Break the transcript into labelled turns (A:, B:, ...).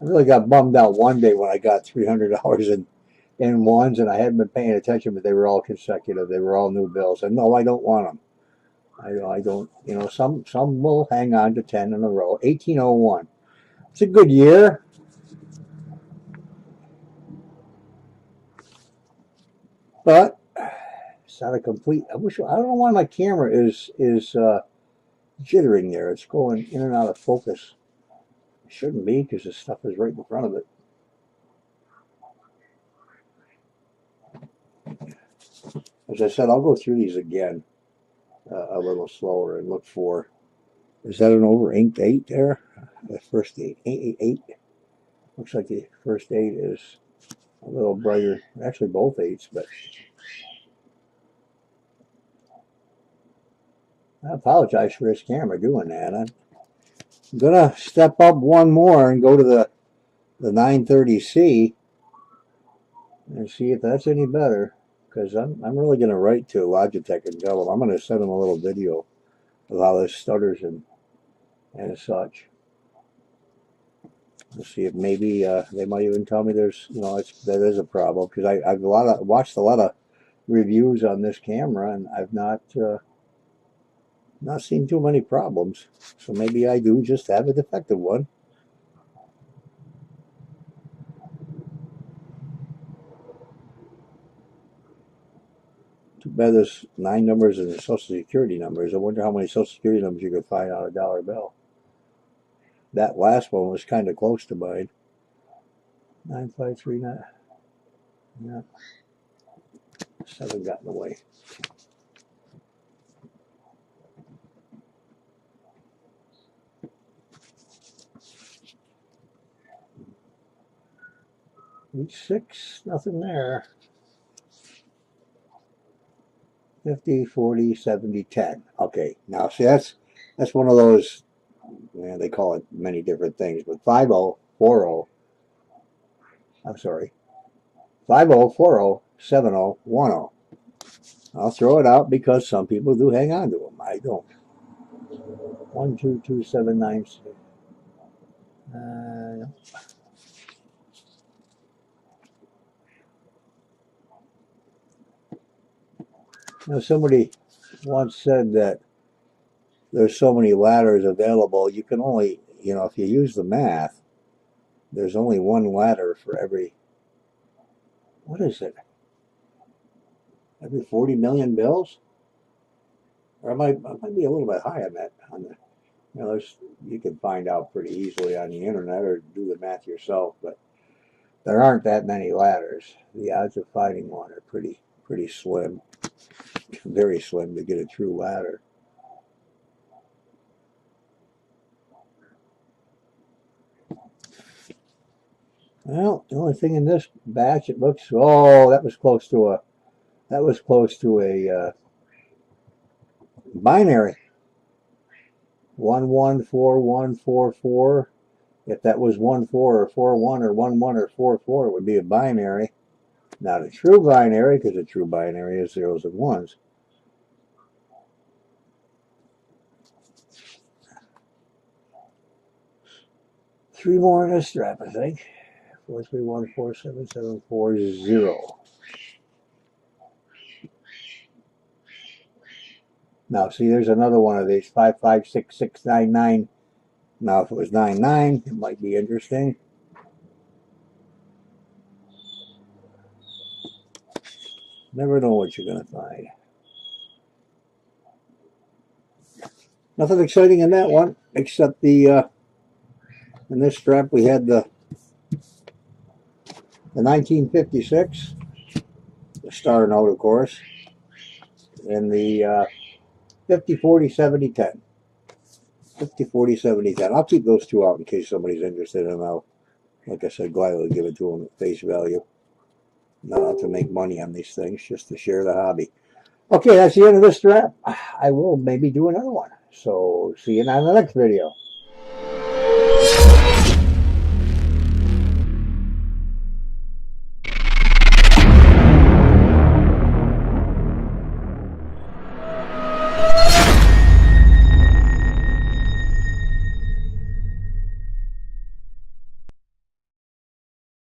A: I really got bummed out one day when I got $300 in ones, and I hadn't been paying attention, but they were all consecutive. They were all new bills. And no, I don't want them. I don't, some will hang on to 10 in a row. 1801. It's a good year. But it's not a complete. I don't know why my camera is jittering there. It's going in and out of focus. It shouldn't be because the stuff is right in front of it. As I said, I'll go through these again a little slower and look for. Is that an over inked 8 there? The first 8. Looks like the first 8 is a little brighter. Actually, both 8s, but I apologize for this camera doing that. I'm gonna step up one more and go to the 930C and see if that's any better. Because I'm really gonna write to Logitech and tell them I'm gonna send them a little video of how this stutters and such. Let's see if maybe they might even tell me that is a problem, because I've watched a lot of reviews on this camera and I've not seen too many problems. So maybe I do just have a defective one. Too bad there's 9 numbers and Social Security numbers. I wonder how many Social Security numbers you could find on a dollar bill. That last one was kind of close to mine. 9539. Yeah. 7 got in the way. Each 6, nothing there. 50, 40, 70, 10. Okay, now see that's one of those, they call it many different things, but 50, 40, I'm sorry, 50, 40, 70, 10. I'll throw it out because some people do hang on to them. I don't. 1, 2, 2, 7, 9, 6. Somebody once said that there's so many ladders available, you can only, if you use the math, there's only one ladder for every, what is it? Every 40 million bills? Or I might be a little bit high on that. You can find out pretty easily on the internet or do the math yourself, but there aren't that many ladders. The odds of finding one are pretty slim. Very slim to get a true ladder. Well, the only thing in this batch, it looks, that was close to a binary. 114144. If that was 14 or 41 or 11 or 44, it would be a binary. Not a true binary, because a true binary is zeros and ones. Three more in this strap, I think. 4314770. Now, see, there's another one of these. 556699. Now, if it was 99, it might be interesting. Never know what you're going to find. Nothing exciting in that one, except in this strap we had the 1956, the star note, of course, and the 50, 40, 70, 10. 50, 40, 70, 10. I'll keep those two out in case somebody's interested, and I'll, like I said, gladly give it to them at face value. Not out to make money on these things, just to share the hobby. Okay, that's the end of this strap. I will maybe do another one. So, see you in the next video.